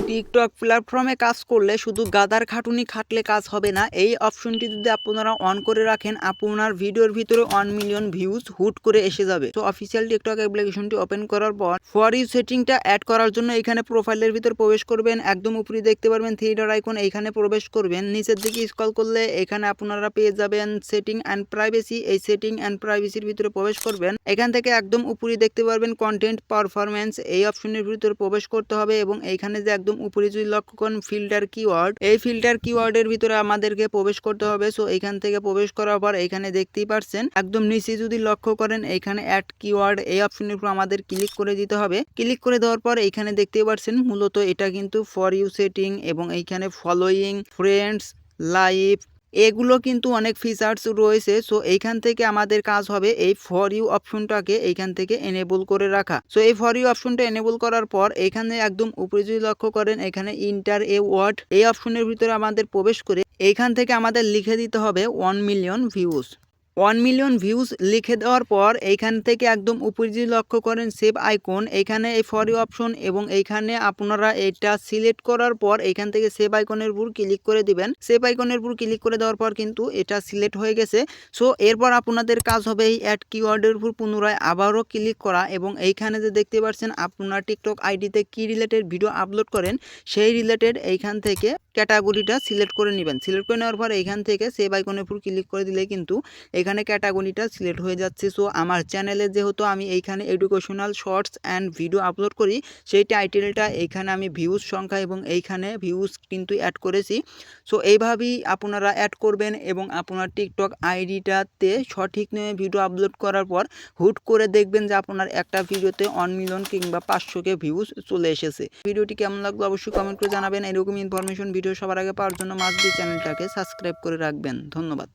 TikTok প্ল্যাটফর্মে কাজ করলে শুধু গাদার খাটুনি খাটলে কাজ হবে না। এই অপশনটি যদি আপনারা অন করে রাখেন, আপনার ভিডিওর ভিতরে 1 মিলিয়ন ভিউজ হুট করে এসে যাবে। তো অফিসিয়াল টিকটক অ্যাপ্লিকেশনটি ওপেন করার পর ফর ইউ সেটিংটা অ্যাড করার জন্য এখানে প্রোফাইলের ভিতর প্রবেশ করবেন। একদম উপরে দেখতে পারবেন থ্রি ডট আইকন, এইখানে প্রবেশ করবেন। নিচের দিকে স্ক্রল করলে এখানে আপনারা পেয়ে যাবেন সেটিং অ্যান্ড প্রাইভেসি। এই সেটিং অ্যান্ড প্রাইভেসির ভিতরে প্রবেশ করবেন। এখান থেকে একদম উপরে দেখতে পারবেন কন্টেন্ট পারফরমেন্স, এই অপশনের ভিতরে প্রবেশ করতে হবে এবং এইখানে যে একদম উপরে যদি লক্ষ্য করেন ফিল্টার কিওয়ার্ড, এই ফিল্টার কিওয়ার্ডের ভিতরে আমাদেরকে প্রবেশ করতে হবে। সো এইখান থেকে প্রবেশ করার পর এখানে দেখতেই পারছেন একদম নিচে যদি লক্ষ্য করেন এইখানে অ্যাড কিওয়ার্ড, এই অপশনের উপর আমাদের ক্লিক করে দিতে হবে। ক্লিক করে দেওয়ার পর এইখানে দেখতেই পারছেন মূলত এটা কিন্তু ফর ইউ সেটিং এবং এইখানে ফলোয়িং, ফ্রেন্ডস, লাইভ, এগুলো কিন্তু অনেক ফিচার্স রয়েছে। সো এইখান থেকে আমাদের কাজ হবে এই ফর ইউ অপশনটাকে এইখান থেকে এনেবল করে রাখা। সো এই ফর ইউ অপশনটা এনেবল করার পর এখানে একদম উপরে যদি লক্ষ্য করেন এখানে ইন্টার এ ওয়ার্ড, এই অপশনের ভিতরে আমাদের প্রবেশ করে এইখান থেকে আমাদের লিখে দিতে হবে 1 মিলিয়ন ভিউজ। 1 মিলিয়ন ভিউজ লিখে দেওয়ার পর এইখান থেকে একদম উপরে যদি লক্ষ্য করেন সেভ আইকন, এইখানে এই ফর ইউ অপশন এবং এইখানে আপনারা এটা সিলেক্ট করার পর এইখান থেকে সেভ আইকনের উপর ক্লিক করে দিবেন। সেভ আইকনের উপর ক্লিক করে দেওয়ার পর কিন্তু এটা সিলেক্ট হয়ে গেছে। সো এরপর আপনাদের কাজ হবে এই অ্যাড কিওয়ার্ডের উপর পুনরায় আবারও ক্লিক করা এবং এইখানে যে দেখতে পাচ্ছেন আপনার টিকটক আইডিতে কি রিলেটেড ভিডিও আপলোড করেন সেই রিলেটেড এইখান থেকে ক্যাটাগরিটা সিলেক্ট করে নেবেন। সিলেক্ট করে নেওয়ার পর এইখান থেকে সেভ আইকনের উপর ক্লিক করে দিলে কিন্তু এখানে ক্যাটাগরিটা সিলেক্ট হয়ে যাচ্ছে। সো আমার চ্যানেলে যেহেতু আমি এইখানে educational shorts and video upload করি, সেই টাইটেলটা এইখানে আমি ভিউজ সংখ্যা এবং এইখানে ভিউজ কিন্তু অ্যাড করেছি। সো এইভাবেই আপনারা অ্যাড করবেন এবং আপনার টিকটক আইডিটাতে সঠিক নিয়ে ভিডিও আপলোড করার পর হুট করে দেখবেন যে আপনার একটা ভিডিওতে 1 মিলিয়ন কিংবা 500কে ভিউজ চলে এসেছে। ভিডিওটি কেমন লাগলো অবশ্যই কমেন্ট করে জানাবেন। এরকম ইনফরমেশন ভিডিও সবার আগে পাওয়ার জন্য মাস্ট বি চ্যানেলটাকে সাবস্ক্রাইব করে রাখবেন। ধন্যবাদ।